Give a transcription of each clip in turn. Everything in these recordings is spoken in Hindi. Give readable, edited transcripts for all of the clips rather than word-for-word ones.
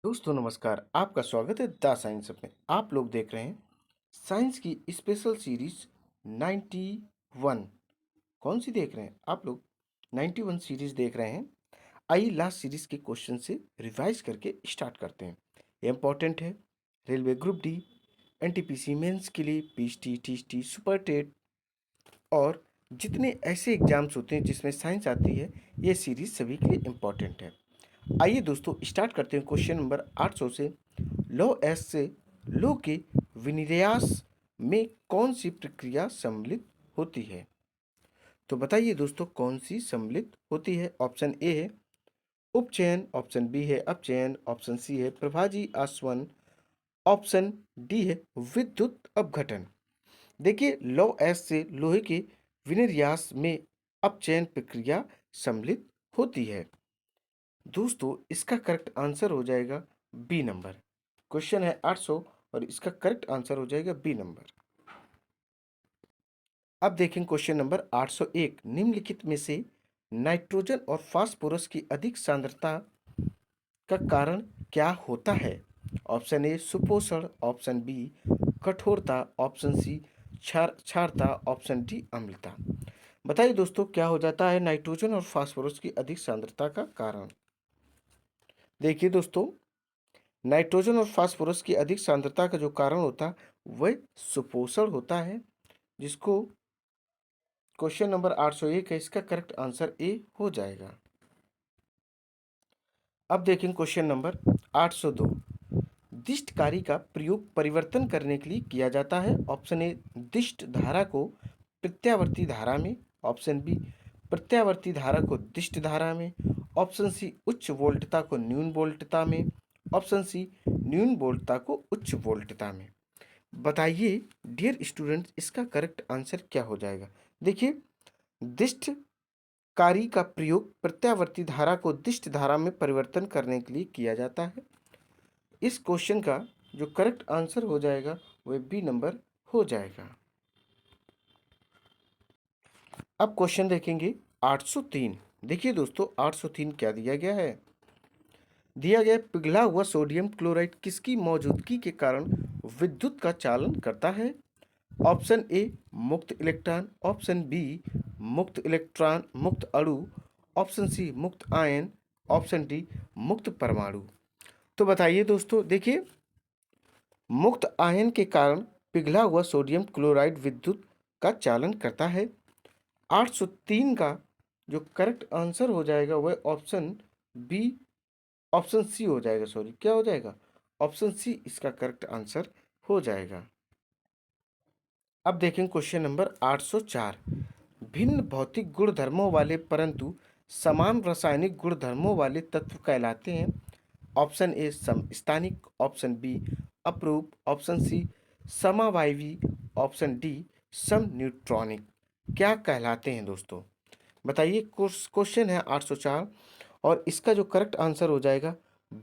दोस्तों नमस्कार, आपका स्वागत है द साइंस में। आप लोग देख रहे हैं साइंस की स्पेशल सीरीज 91। कौन सी देख रहे हैं आप लोग? 91 सीरीज देख रहे हैं। आइए लास्ट सीरीज के क्वेश्चन से रिवाइज करके स्टार्ट करते हैं। ये इंपॉर्टेंट है। Railway group D, NTPC mains के लिए, पीएचटी, टीएसटी, सुपर टेट और जितने ऐसे एग्जाम्स होते हैं जिसमें साइंस आती है, ये सीरीज सभी के लिए इम्पॉर्टेंट है। आइए दोस्तों स्टार्ट करते हैं क्वेश्चन नंबर 800 से। लौ एस से लौ के विनिर्यास में कौन सी प्रक्रिया सम्मिलित होती है? तो बताइए दोस्तों कौन सी सम्मिलित होती है? ऑप्शन ए है उपचयन, ऑप्शन बी है अपचयन, ऑप्शन सी है प्रभाजी आसवन, ऑप्शन डी है विद्युत अपघटन। देखिए लौ एस से लोहे के विनिर्यास में अपचयन प्रक्रिया सम्मिलित होती है। दोस्तों इसका करेक्ट आंसर हो जाएगा बी नंबर। क्वेश्चन है 800 और इसका करेक्ट आंसर हो जाएगा बी नंबर। अब देखें क्वेश्चन नंबर 801। निम्नलिखित में से नाइट्रोजन और फास्फोरस की अधिक सांद्रता का कारण क्या होता है? ऑप्शन ए सुपोषण, ऑप्शन बी कठोरता, ऑप्शन सी क्षारता, ऑप्शन डी अम्लता। बताइए दोस्तों क्या हो जाता है नाइट्रोजन और फास्फोरस की अधिक सांद्रता का कारण? देखिए दोस्तों, नाइट्रोजन और फास्फोरस की अधिक सांद्रता का जो कारण होता है वह सुपोषण होता है, जिसको क्वेश्चन नंबर 801 है, इसका करेक्ट आंसर ए हो जाएगा। अब देखें क्वेश्चन नंबर 802। दिष्टकारी का प्रयोग परिवर्तन करने के लिए किया जाता है। ऑप्शन ए दिष्ट धारा को प्रत्यावर्ती धारा में, ऑप्शन बी प्रत्यावर्ती धारा को दिष्ट धारा में, ऑप्शन सी उच्च वोल्टता को न्यून वोल्टता में, ऑप्शन सी न्यून वोल्टता को उच्च वोल्टता में। बताइए डियर स्टूडेंट्स इसका करेक्ट आंसर क्या हो जाएगा? देखिए, दिष्ट कारी का प्रयोग प्रत्यावर्ती धारा को दिष्ट धारा में परिवर्तन करने के लिए किया जाता है। इस क्वेश्चन का जो करेक्ट आंसर हो जाएगा वह बी नंबर हो जाएगा। अब क्वेश्चन देखेंगे 803। देखिए दोस्तों 803 क्या दिया गया है? दिया गया पिघला हुआ सोडियम क्लोराइड किसकी मौजूदगी के कारण विद्युत का चालन करता है? ऑप्शन ए मुक्त इलेक्ट्रॉन, ऑप्शन बी मुक्त इलेक्ट्रॉन मुक्त अणु, ऑप्शन सी मुक्त आयन, ऑप्शन डी मुक्त परमाणु। तो बताइए दोस्तों, देखिए मुक्त आयन के कारण पिघला हुआ सोडियम क्लोराइड विद्युत का चालन करता है। 803 का जो करेक्ट आंसर हो जाएगा वह ऑप्शन बी, ऑप्शन सी हो जाएगा। सॉरी, क्या हो जाएगा? ऑप्शन सी इसका करेक्ट आंसर हो जाएगा। अब देखें क्वेश्चन नंबर 804। भिन्न भौतिक गुणधर्मों वाले परंतु समान रासायनिक गुणधर्मों वाले तत्व कहलाते हैं। ऑप्शन ए समस्थानिक, ऑप्शन बी अपरूप, ऑप्शन सी समावायवी, ऑप्शन डी सम न्यूट्रॉनिक। क्या कहलाते हैं दोस्तों? बताइए। क्वेश्चन है 804 और इसका जो करेक्ट आंसर हो जाएगा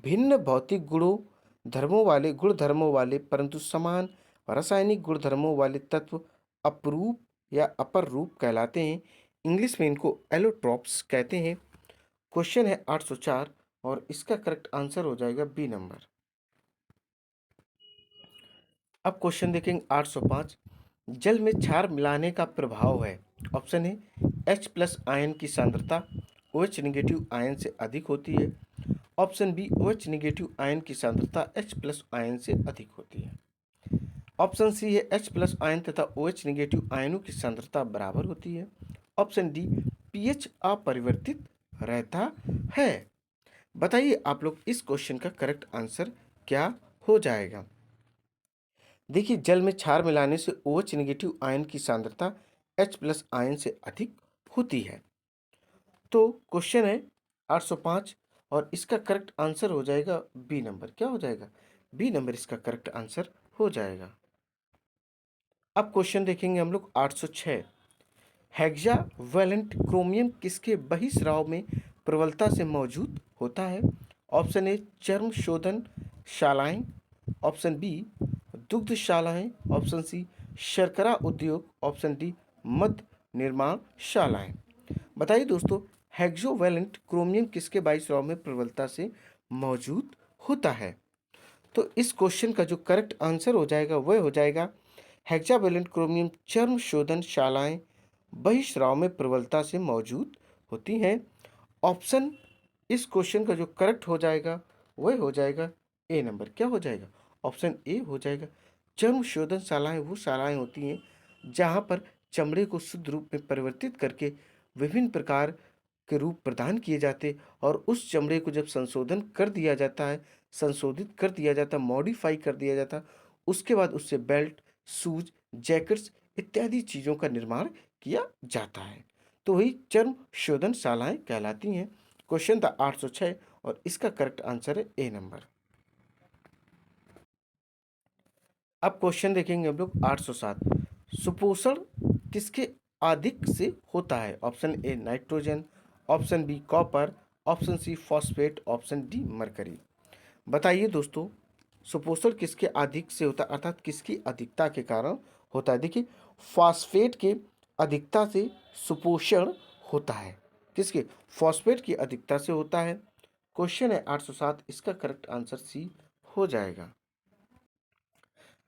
भिन्न भौतिक गुणधर्मों वाले परंतु समान रासायनिक गुणधर्मों वाले तत्व अपरूप या अपर रूप कहलाते हैं। इंग्लिश में इनको एलोट्रॉप्स कहते हैं। क्वेश्चन है 804 और इसका करेक्ट आंसर हो जाएगा बी नंबर। अब क्वेश्चन देखेंगे 805। जल में क्षार मिलाने का प्रभाव है। Option A H plus ion की सांद्रता OH निगेटिव आयन से अधिक होती है, option B OH negative ion की सांद्रता H प्लस आयन से अधिक होती है, ऑप्शन सी है H प्लस आयन तथा OH निगेटिव आयनों की सांद्रता बराबर होती है, ऑप्शन डी pH अपरिवर्तित रहता है। बताइए आप लोग इस क्वेश्चन का करेक्ट आंसर क्या हो जाएगा? देखिए, जल में क्षार मिलाने से OH नेगेटिव आयन की सांद्रता H प्लस आयन से अधिक होती है। तो क्वेश्चन है 805 और इसका करेक्ट आंसर हो जाएगा बी नंबर। क्या हो जाएगा? बी नंबर इसका करेक्ट आंसर हो जाएगा। अब क्वेश्चन देखेंगे हम लोग 806। हेक्सावेलेंट क्रोमियम किसके बहिस्राव में प्रबलता से मौजूद होता है? ऑप्शन ए चर्म शोधन शालाएं, ऑप्शन बी दुग्धशालाएं, ऑप्शन सी शर्करा उद्योग, ऑप्शन डी मद्य निर्माण शालाएं। बताइए दोस्तों हेक्सावेलेंट क्रोमियम किसके बहिस्राव में प्रबलता से मौजूद होता है। तो इस क्वेश्चन का जो करेक्ट आंसर हो जाएगा वह हो जाएगा हेक्सावेलेंट क्रोमियम चर्म शोधन शालाएं बहिस्राव में प्रबलता से मौजूद होती हैं। ऑप्शन इस क्वेश्चन का जो करेक्ट हो जाएगा वह हो जाएगा ए नंबर। क्या हो जाएगा? ऑप्शन ए हो जाएगा। चर्म शोधन शालाएं वो शालाएं होती हैं जहां पर चमड़े को शुद्ध रूप में परिवर्तित करके विभिन्न प्रकार के रूप प्रदान किए जाते और उस चमड़े को जब संशोधन कर दिया जाता है, संशोधित कर दिया जाता, मॉडिफाई कर दिया जाता, उसके बाद उससे बेल्ट, शूज, जैकेट्स इत्यादि चीज़ों का निर्माण किया जाता है। तो वही चर्म शोधन शालाएं कहलाती हैं। क्वेश्चन था 806 और इसका करेक्ट आंसर है ए नंबर। अब क्वेश्चन देखेंगे हम लोग 807। सुपोषण किसके अधिक से होता है? Option A nitrogen, option B copper, option C phosphate, option D mercury. बताइए दोस्तों, सुपोषण किसके अधिक से होता है अर्थात किसकी अधिकता के कारण होता है? देखिए, फॉस्फेट के अधिकता से सुपोषण होता है। किसके? फॉस्फेट की अधिकता से होता है। क्वेश्चन है 807, इसका करेक्ट आंसर सी हो जाएगा।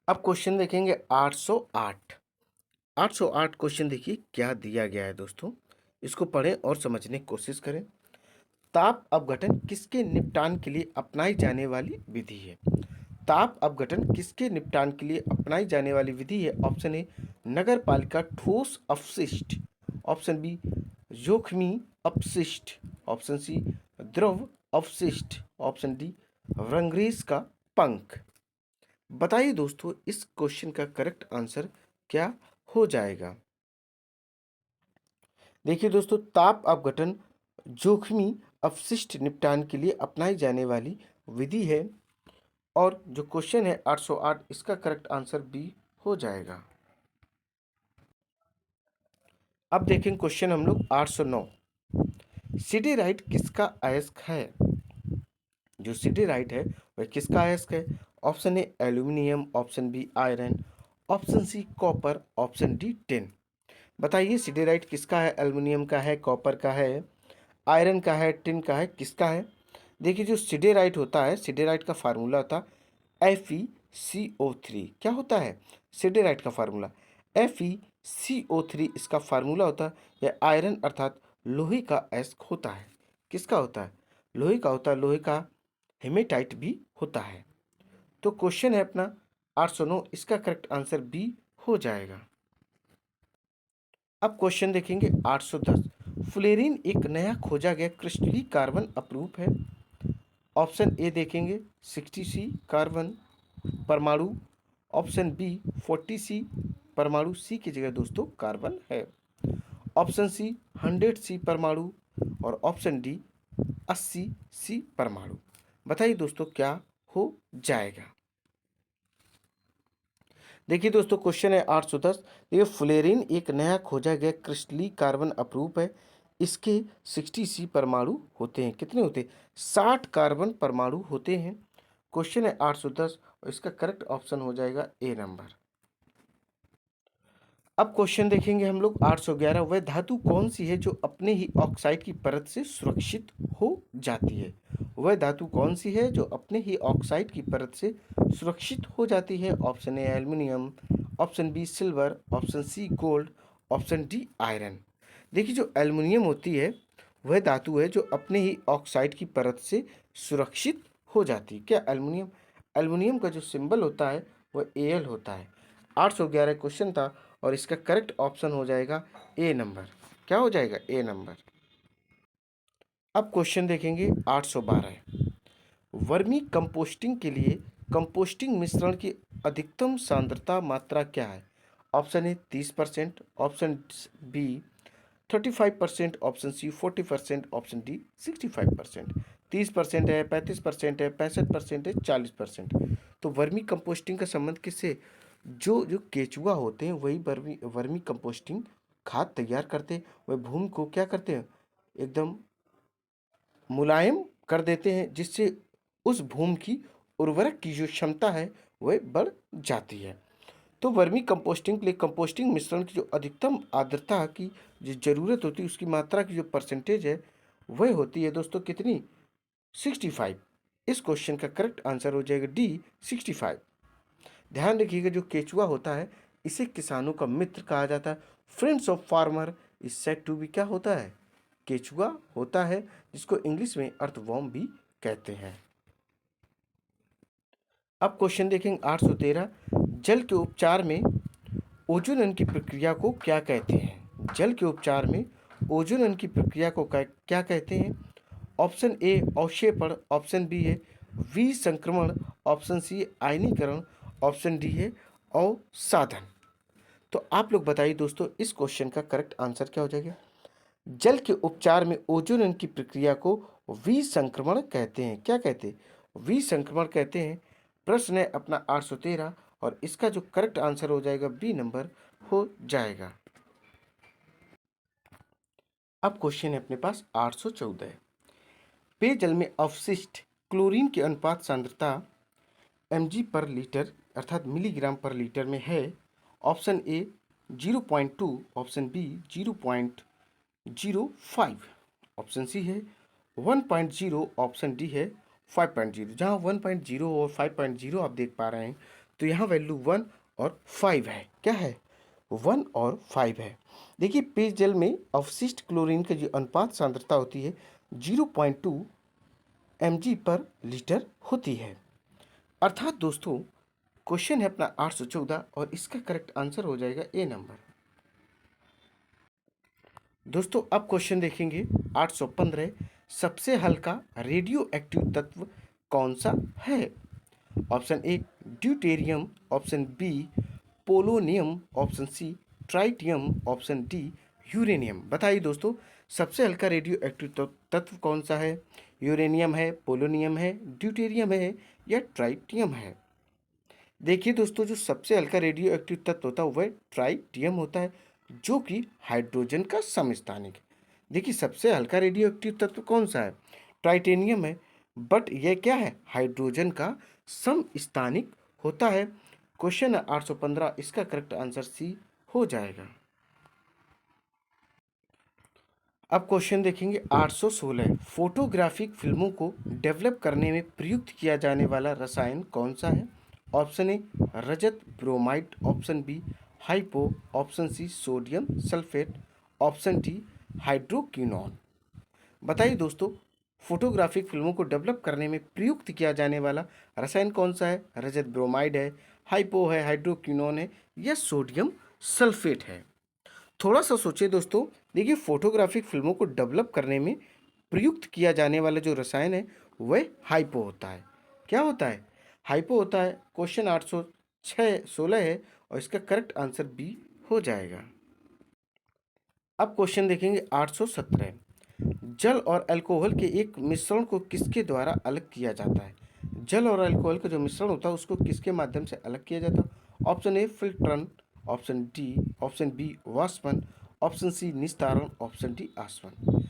अब क्वेश्चन देखेंगे 808। 808 क्वेश्चन देखिए क्या दिया गया है दोस्तों, इसको पढ़ें और समझने की कोशिश करें। ताप अपघटन किसके निपटान के लिए अपनाई जाने वाली विधि है? ताप अपघटन किसके निपटान के लिए अपनाई जाने वाली विधि है? ऑप्शन ए नगर पालिका ठोस अपशिष्ट, ऑप्शन बी जोखमी अपशिष्ट, ऑप्शन सी द्रव अपशिष्ट, ऑप्शन डी रंगरेज का पंख। बताइए दोस्तों, इस क्वेश्चन का करेक्ट आंसर क्या हो जाएगा? देखिए दोस्तों, ताप अपघटन जोखमी अपशिष्ट निपटान के लिए अपनाई जाने वाली विधि है और जो क्वेश्चन है 808, इसका करेक्ट आंसर बी हो जाएगा। अब देखें क्वेश्चन हम लोग 809। सिडेराइट किसका अयस्क है? जो सिडेराइट है वह किसका अयस्क है? Option A aluminium, option B iron, option C copper, option D tin. बताइए सिडेराइट किसका है? एल्युमिनियम का है, कॉपर का है, आयरन का है, टिन का है, किसका है? देखिए, जो सिडेराइट होता है, सिडेराइट का फार्मूला होता है FeCO3। क्या होता है सिडेराइट का फार्मूला? FeCO3 इसका फार्मूला होता है। यह आयरन अर्थात लोहे का अयस्क होता है। किसका होता है? लोहे का होता है। लोहे का हेमेटाइट भी होता है। तो क्वेश्चन है अपना 809, इसका करेक्ट आंसर बी हो जाएगा। अब क्वेश्चन देखेंगे 810। फ्लोरीन एक नया खोजा गया क्रिस्टलीय कार्बन अपरूप है। ऑप्शन ए देखेंगे 60C कार्बन परमाणु, ऑप्शन बी 40C परमाणु, सी की जगह दोस्तों कार्बन है, ऑप्शन सी 100C परमाणु और ऑप्शन डी 80C परमाणु। बताइए दोस्तों क्या हो जाएगा? देखिए दोस्तों, क्वेश्चन है 810। देखिए, फ्लोरीन एक नया खोजा गया क्रिस्टलीय कार्बन अपरूप है। इसके 60C परमाणु होते हैं। कितने होते हैं? 60 कार्बन परमाणु होते हैं। क्वेश्चन है 810 और इसका करेक्ट ऑप्शन हो जाएगा ए नंबर। अब क्वेश्चन देखेंगे हम लोग 811। वह धातु कौन सी है जो अपने ही ऑक्साइड की परत से सुरक्षित हो जाती है? वह धातु कौन सी है जो अपने ही ऑक्साइड की परत से सुरक्षित हो जाती है? Option A aluminium, option B silver, option C gold, option D iron. देखिए, जो एल्युमिनियम होती है वह धातु है जो अपने ही ऑक्साइड की परत से सुरक्षित हो जाती है। क्या एल्युमिनियम? एल्युमिनियम का जो सिंबल होता है वह Al होता है। 811 क्वेश्चन था और इसका करेक्ट ऑप्शन हो जाएगा ए नंबर। क्या हो जाएगा? ए नंबर। अब क्वेश्चन देखेंगे 812। वर्मी कंपोस्टिंग के लिए कंपोस्टिंग मिश्रण की अधिकतम सांद्रता मात्रा क्या है? Option A 30%, option B 35%, option C 40%, option D 65%। 30% है, 35% है, 65% है, 40%। तो वर्मी कंपोस्टिंग का संबंध किससे? जो जो केचुआ होते हैं वही वर्मी वर्मी कंपोस्टिंग खाद तैयार करते हैं। वह भूमि को क्या करते हैं? एकदम मुलायम कर देते हैं, जिससे उस भूमि की उर्वरक की जो क्षमता है वह बढ़ जाती है। तो वर्मी कंपोस्टिंग के लिए कंपोस्टिंग मिश्रण की जो अधिकतम आर्द्रता की जो ज़रूरत होती है, उसकी मात्रा की जो परसेंटेज है वह होती है दोस्तों कितनी? 65। इस क्वेश्चन का करेक्ट आंसर हो जाएगा डी 65। ध्यान रखिएगा, जो केचुआ होता है इसे किसानों का मित्र कहा जाता है। Friends of farmer is said to be क्या होता है? केचुआ होता है, जिसको इंग्लिश में अर्थवॉर्म भी कहते हैं। अब क्वेश्चन देखेंगे 813। जल के उपचार में ओजोनन की प्रक्रिया को क्या कहते हैं? जल के उपचार में ओजोनन की प्रक्रिया को क्या कहते हैं? ऑप्शन ए अवक्षेपण, ऑप्शन बी है विसंक्रमण, ऑप्शन सी आयनीकरण, ऑप्शन डी है अवसाधन। तो आप लोग बताइए दोस्तों, इस क्वेश्चन का करेक्ट आंसर क्या हो जाएगा? जल के उपचार में ओजोनन की प्रक्रिया को विसंक्रमण कहते हैं। क्या कहते हैं? विसंक्रमण कहते हैं। प्रश्न है अपना 813 और इसका जो करेक्ट आंसर हो जाएगा बी नंबर हो जाएगा। अब क्वेश्चन है अपने पास 814। पेयजल में अवशिष्ट क्लोरीन की अनुपात सांद्रता mg पर लीटर अर्थात मिलीग्राम पर लीटर में है। Option A 0.2, option B 0.05, option C है 1.0, ऑप्शन डी है 5.0। जहाँ 1.0 और 5.0 आप देख पा रहे हैं, तो यहाँ वैल्यू 1 और 5 है। क्या है? 1 और 5 है। देखिए, पेयजल में अवशिष्ट क्लोरीन की जो अनुपात सांद्रता होती है 0.2 mg पर लीटर होती है। अर्थात दोस्तों, क्वेश्चन है अपना 814 और इसका करेक्ट आंसर हो जाएगा ए नंबर। दोस्तों अब क्वेश्चन देखेंगे 815। सबसे हल्का रेडियो एक्टिव तत्व कौन सा है? Option A deuterium, option B polonium, option C tritium, option D uranium. बताइए दोस्तों, सबसे हल्का रेडियो एक्टिव तत्व कौन सा है? यूरेनियम है, पोलोनियम है, ड्यूटेरियम है या ट्राइटियम है? देखिए दोस्तों, जो सबसे हल्का रेडियो एक्टिव तत्व होता है वह ट्राइटियम होता है, जो कि हाइड्रोजन का समस्थानिक है। देखिए, सबसे हल्का रेडियो एक्टिव तत्व कौन सा है? ट्राइटेनियम है, बट यह क्या है? हाइड्रोजन का समस्थानिक होता है। क्वेश्चन 815, इसका करेक्ट आंसर सी हो जाएगा। अब क्वेश्चन देखेंगे 816। फोटोग्राफिक फिल्मों को डेवलप करने में प्रयुक्त किया जाने वाला रसायन कौन सा है? ऑप्शन ए रजत bromide, option B hypo, option C sodium sulphate, option D hydroquinone. बताइए दोस्तों, फोटोग्राफिक फिल्मों को डेवलप करने में प्रयुक्त किया जाने वाला रसायन कौन सा है? रजत ब्रोमाइड है, हाइपो है, हाइड्रोक्विनोन है या सोडियम सल्फेट है? थोड़ा सा सोचिए दोस्तों। देखिए, फोटोग्राफिक फिल्मों को डेवलप करने में प्रयुक्त किया जाने वाला जो रसायन है वह हाइपो होता है। क्या होता है? हाइपो होता है। क्वेश्चन 816 है और इसका करेक्ट आंसर बी हो जाएगा। अब क्वेश्चन देखेंगे 817। जल और अल्कोहल के एक मिश्रण को किसके द्वारा अलग किया जाता है? जल और अल्कोहल का जो मिश्रण होता है उसको किसके माध्यम से अलग किया जाता है? ऑप्शन ए फिल्ट्रन, ऑप्शन डी, ऑप्शन बी वाष्पन, ऑप्शन सी निस्तारण, ऑप्शन डी आसवन।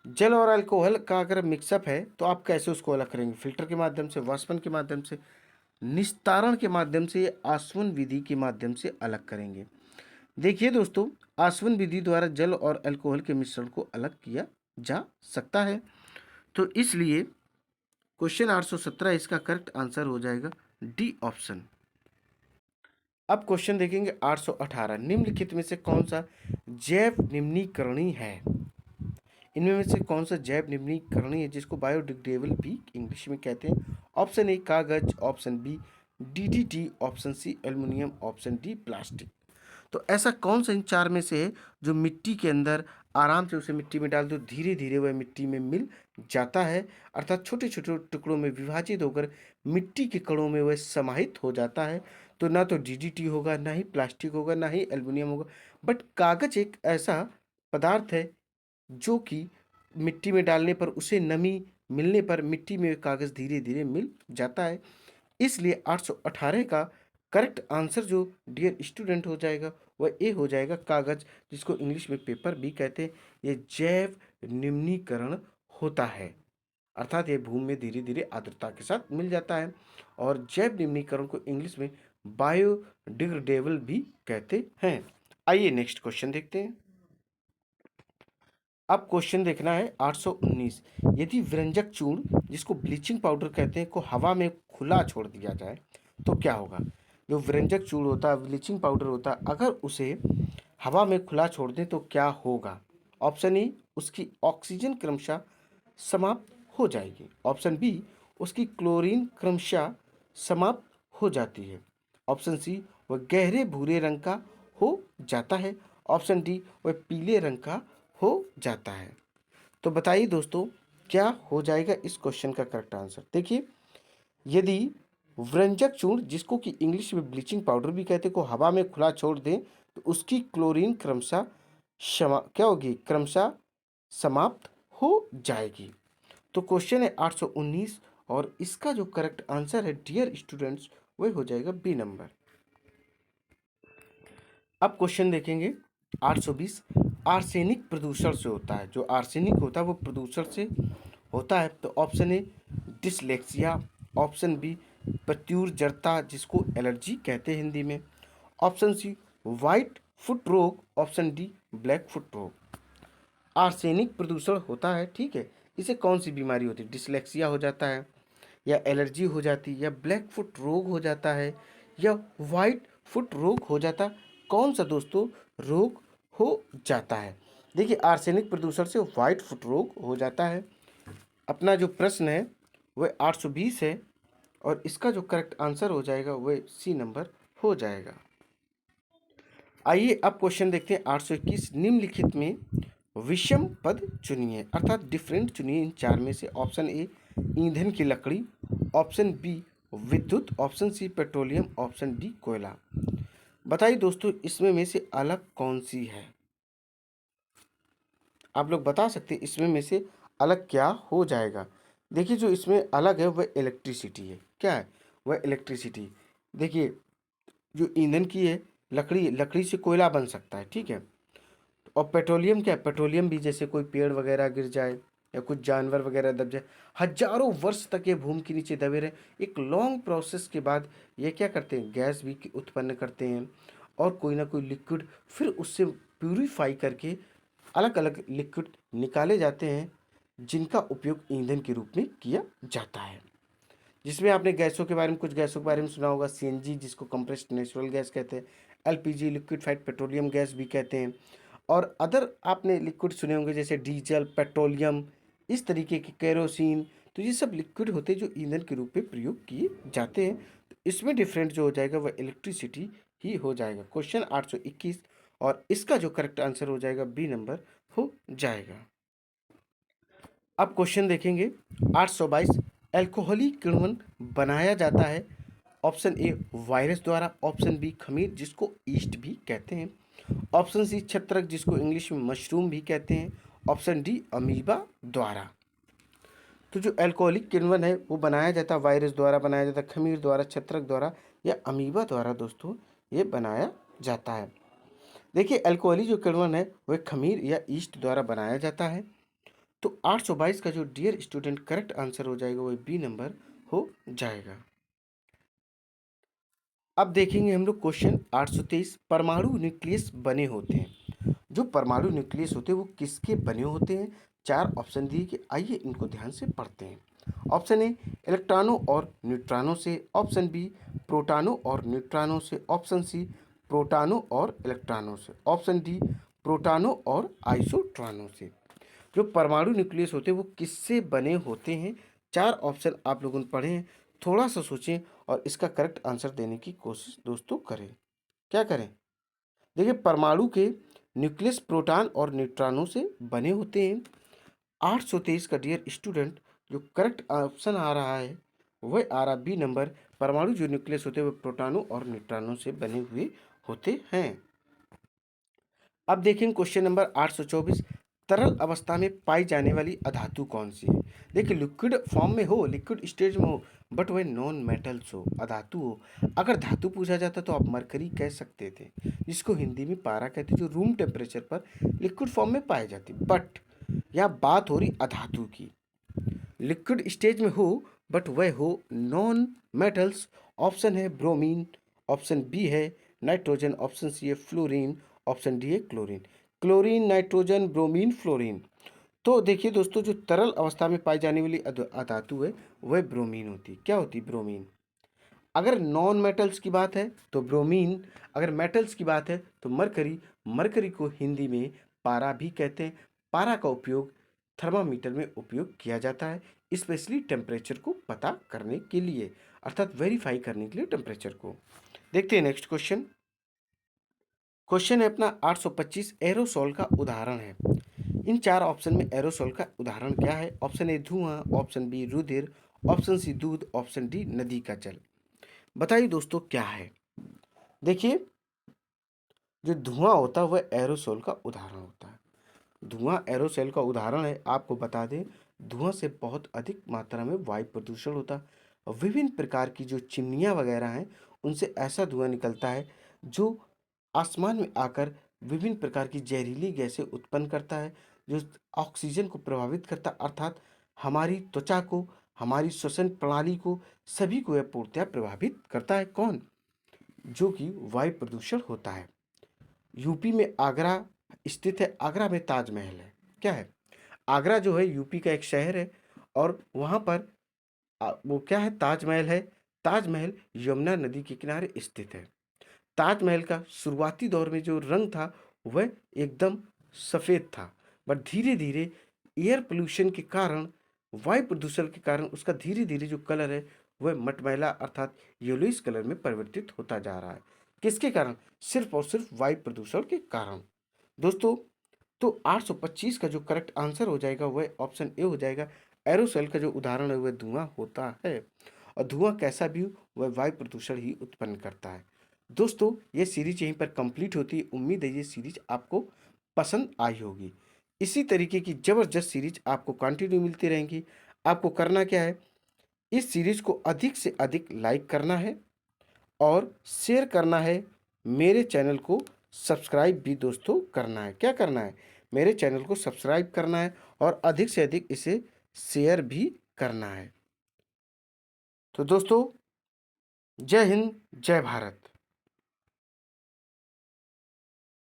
जल और अल्कोहल का अगर मिक्सअप है तो आप कैसे उसको अलग करेंगे? फिल्टर के माध्यम से, वाष्पन के माध्यम से, निस्तारण के माध्यम से, आसवन विधि के माध्यम से अलग करेंगे। देखिए दोस्तों, आसवन विधि द्वारा जल और अल्कोहल के मिश्रण को अलग किया जा सकता है। तो इसलिए क्वेश्चन 817 इसका करेक्ट आंसर हो जाएगा डी ऑप्शन। अब क्वेश्चन देखेंगे 818। निम्नलिखित में से कौन सा जैव निम्नीकरणीय है? इनमें में से कौन सा जैव निम्नीकरणीय है जिसको बायोडिग्रेडेबल भी इंग्लिश में कहते हैं? ऑप्शन ए कागज, option B DDT, option C aluminium, option D plastic. तो ऐसा कौन सा इन चार में से है जो मिट्टी के अंदर आराम से उसे मिट्टी में डाल दो, धीरे धीरे वह मिट्टी में मिल जाता है, अर्थात छोटे छोटे टुकड़ों में विभाजित होकर मिट्टी के कणों में वह समाहित हो जाता है? तो ना तो डीडीटी होगा, ना ही प्लास्टिक होगा, ना ही एल्युमिनियम होगा, बट कागज एक ऐसा पदार्थ है जो कि मिट्टी में डालने पर उसे नमी मिलने पर मिट्टी में कागज धीरे धीरे मिल जाता है। इसलिए 818 का करेक्ट आंसर जो डियर स्टूडेंट हो जाएगा वह ए हो जाएगा, कागज, जिसको इंग्लिश में पेपर भी कहते हैं। ये जैव निम्नीकरण होता है, अर्थात ये भूमि में धीरे धीरे आर्द्रता के साथ मिल जाता है। और जैव निम्नीकरण को इंग्लिश में बायोडिग्रेडेबल भी कहते हैं। आइए नेक्स्ट क्वेश्चन देखते हैं। अब क्वेश्चन देखना है 819। यदि व्यंजक चूर्ण जिसको ब्लीचिंग पाउडर कहते हैं को हवा में खुला छोड़ दिया जाए तो क्या होगा। जो व्यंजक चूर्ण होता है, ब्लीचिंग पाउडर होता है, अगर उसे हवा में खुला छोड़ दें तो क्या होगा। ऑप्शन ए, उसकी ऑक्सीजन क्रमशः समाप्त हो जाएगी। ऑप्शन बी, उसकी क्लोरीन क्रमशः समाप्त हो जाती है। ऑप्शन सी, वह गहरे भूरे रंग का हो जाता है। ऑप्शन डी, वह पीले रंग का हो जाता है। तो बताइए दोस्तों, क्या हो जाएगा इस क्वेश्चन का करेक्ट आंसर। देखिए, यदि व्यंजक चूर्ण जिसको कि इंग्लिश में ब्लीचिंग पाउडर भी कहते हैं को हवा में खुला छोड़ दें तो उसकी क्लोरीन क्रमशः क्या होगी, क्रमशः समाप्त हो जाएगी। तो क्वेश्चन है 819 और इसका जो करेक्ट आंसर है डियर स्टूडेंट्स वह हो जाएगा बी नंबर। अब क्वेश्चन देखेंगे 820। आर्सेनिक प्रदूषण से होता है। जो आर्सेनिक होता है वो प्रदूषण से होता है। तो option A, dyslexia. Option B, प्रत्युर जड़ता जिसको एलर्जी कहते हैं हिंदी में। ऑप्शन सी, वाइट फुट रोग। ऑप्शन डी, ब्लैक फुट रोग। आर्सेनिक प्रदूषण होता है, ठीक है। इसे कौन सी बीमारी होती है, डिसलेक्सिया हो जाता है या एलर्जी हो जाती है या ब्लैक फुट रोग हो जाता है या वाइट फुट रोग हो जाता, कौन सा दोस्तों रोग हो जाता है। देखिए, आर्सेनिक प्रदूषण से वाइट फुट रोग हो जाता है। अपना जो प्रश्न है वह 820 है और इसका जो करेक्ट आंसर हो जाएगा वह सी नंबर हो जाएगा। आइए अब क्वेश्चन देखते हैं 821। निम्नलिखित में विषम पद चुनिए, अर्थात डिफरेंट चुनिए इन चार में से। ऑप्शन ए, ईंधन की लकड़ी। ऑप्शन बी, विद्युत। Option C, petroleum. Option D, कोयला। बताइए दोस्तों, इसमें में से अलग कौन सी है। आप लोग बता सकते हैं इसमें में से अलग क्या हो जाएगा। देखिए, जो इसमें अलग है वह इलेक्ट्रिसिटी है। क्या है वह, इलेक्ट्रिसिटी। देखिए, जो ईंधन की है, लकड़ी, लकड़ी से कोयला बन सकता है, ठीक है। और पेट्रोलियम क्या है, पेट्रोलियम भी जैसे कोई पेड़ वगैरह गिर जाए या कुछ जानवर वगैरह दब जाए, हजारों वर्ष तक ये भूमि के नीचे दबे रहे, एक लॉन्ग प्रोसेस के बाद ये क्या करते हैं, गैस भी उत्पन्न करते हैं और कोई ना कोई लिक्विड, फिर उससे प्यूरिफाई करके अलग अलग लिक्विड निकाले जाते हैं जिनका उपयोग ईंधन के रूप में किया जाता है। जिसमें आपने गैसों के बारे में, कुछ गैसों के बारे में सुना होगा, सीएनजी जिसको कंप्रेस्ड नेचुरल गैस कहते हैं, एलपीजी लिक्विफाइड पेट्रोलियम गैस भी कहते हैं, और अदर आपने लिक्विड सुने होंगे जैसे डीजल, पेट्रोलियम, इस तरीके के केरोसिन। तो ये सब लिक्विड होते हैं जो ईंधन के रूप में प्रयोग किए जाते हैं। तो इसमें डिफरेंट जो हो जाएगा वह इलेक्ट्रिसिटी ही हो जाएगा। क्वेश्चन 821 और इसका जो करेक्ट आंसर हो जाएगा बी नंबर हो जाएगा। अब क्वेश्चन देखेंगे 822। एल्कोहलिक किण्वन बनाया जाता है। ऑप्शन ए, वायरस द्वारा। ऑप्शन बी, खमीर जिसको ईस्ट भी कहते हैं। ऑप्शन सी, छत्रक जिसको इंग्लिश में मशरूम भी कहते हैं। ऑप्शन डी, अमीबा द्वारा। तो जो एल्कोहलिक किण्वन है वो बनाया जाता है वायरस द्वारा, बनाया जाता है खमीर द्वारा, छत्रक द्वारा या अमीबा द्वारा दोस्तों ये बनाया जाता है। देखिए, एल्कोहलिक जो किण्वन है वह खमीर या ईस्ट द्वारा बनाया जाता है। तो 822 का जो डियर स्टूडेंट करेक्ट आंसर हो जाएगा वह बी नंबर हो जाएगा। अब देखेंगे हम लोग क्वेश्चन 823। परमाणु न्यूक्लियस बने होते हैं। जो परमाणु न्यूक्लियस होते हैं वो किसके बने होते हैं। चार ऑप्शन दिए कि आइए इनको ध्यान से पढ़ते हैं। ऑप्शन ए, इलेक्ट्रॉनों और न्यूट्रॉनों से। ऑप्शन बी, प्रोटॉनों और न्यूट्रॉनों से। ऑप्शन सी, प्रोटॉनों और इलेक्ट्रॉनों से। ऑप्शन डी, प्रोटॉनों और आइसोट्रॉनों से। जो परमाणु न्यूक्लियस होते हैं वो किससे बने होते हैं। चार ऑप्शन आप लोगों ने पढ़े हैं, थोड़ा सा सोचें और इसका करेक्ट आंसर देने की कोशिश दोस्तों करें। क्या करें, देखिए, परमाणु के न्यूक्लियस प्रोटॉन और न्यूट्रॉनों से बने होते हैं। 823 का डियर स्टूडेंट जो करेक्ट ऑप्शन आ रहा है वह आ रहा बी नंबर। परमाणु जो न्यूक्लियस होते हैं वो प्रोटॉनों और न्यूट्रॉनों से बने हुए होते हैं। अब देखेंगे क्वेश्चन नंबर 824। तरल अवस्था में पाई जाने वाली अधातु कौन सी है। देखिए, लिक्विड फॉर्म में हो, लिक्विड स्टेज में हो, बट वह नॉन मेटल्स हो, अधातु हो। अगर धातु पूछा जाता तो आप मरकरी कह सकते थे, जिसको हिंदी में पारा कहते, जो रूम टेम्परेचर पर लिक्विड फॉर्म में पाई जाती। बट यहाँ बात हो रही अधातु की, लिक्विड स्टेज में हो बट वह हो नॉन मेटल्स। ऑप्शन है ब्रोमीन। ऑप्शन बी है नाइट्रोजन। ऑप्शन सी है फ्लोरीन। ऑप्शन डी है chlorine. Chlorine, nitrogen, bromine, fluorine. तो देखिए दोस्तों, जो तरल अवस्था में पाई जाने वाली अधातु है वह ब्रोमीन होती है। क्या होती है? ब्रोमीन। अगर नॉन मेटल्स की बात है तो ब्रोमीन, अगर मेटल्स की बात है तो मरकरी। मरकरी को हिंदी में पारा भी कहते हैं। पारा का उपयोग थर्मामीटर में उपयोग किया जाता है, स्पेशली टेम्परेचर को पता करने के लिए, अर्थात वेरीफाई करने के लिए टेम्परेचर को। देखते हैं नेक्स्ट क्वेश्चन। क्वेश्चन है अपना 825, एरोसोल का उदाहरण है। इन चार ऑप्शन में एरोसोल का उदाहरण क्या है? ऑप्शन ए धुआं, ऑप्शन बी रुधिर, ऑप्शन सी दूध, ऑप्शन डी नदी का जल। बताइए दोस्तों क्या है। देखिए, जो धुआं होता है वह एरोसोल का उदाहरण होता है। धुआं एरोसोल का उदाहरण है। आपको बता दें, धुआं से बहुत अधिक मात्रा में वायु प्रदूषण होता है और विभिन्न प्रकार की जो चिमनियाँ वगैरह हैं उनसे ऐसा धुआं निकलता है जो आसमान में आकर विभिन्न प्रकार की जहरीली गैसें उत्पन्न करता है, जो ऑक्सीजन को प्रभावित करता है, अर्थात हमारी त्वचा को, हमारी श्वसन प्रणाली को, सभी को यह पूर्णतः प्रभावित करता है। कौन? जो कि वायु प्रदूषण होता है। यूपी में आगरा स्थित है। आगरा में ताजमहल है। क्या है? आगरा जो है यूपी का एक शहर है और वहाँ पर वो क्या है? ताजमहल है। ताजमहल यमुना नदी के किनारे स्थित है। ताजमहल का शुरुआती दौर में जो रंग था वह एकदम सफ़ेद था, बट धीरे धीरे एयर पोल्यूशन के कारण, वायु प्रदूषण के कारण उसका धीरे धीरे जो कलर है वह मटमैला अर्थात येलोइश कलर में परिवर्तित होता जा रहा है। किसके कारण? सिर्फ और सिर्फ वायु प्रदूषण के कारण। दोस्तों, तो 825 का जो करेक्ट आंसर हो जाएगा वह ऑप्शन ए हो जाएगा। एरोसोल का जो उदाहरण है वह धुआं होता है और धुआं कैसा भी हो वह वायु प्रदूषण ही उत्पन्न करता है। दोस्तों, ये सीरीज यहीं पर कंप्लीट होती है। उम्मीद है ये सीरीज आपको पसंद आई होगी। इसी तरीके की ज़बरदस्त सीरीज आपको कंटिन्यू मिलती रहेंगी। आपको करना क्या है? इस सीरीज को अधिक से अधिक लाइक करना है और शेयर करना है। मेरे चैनल को सब्सक्राइब भी दोस्तों करना है। क्या करना है? मेरे चैनल को सब्सक्राइब करना है और अधिक से अधिक इसे शेयर भी करना है। तो दोस्तों, जय हिंद, जय भारत।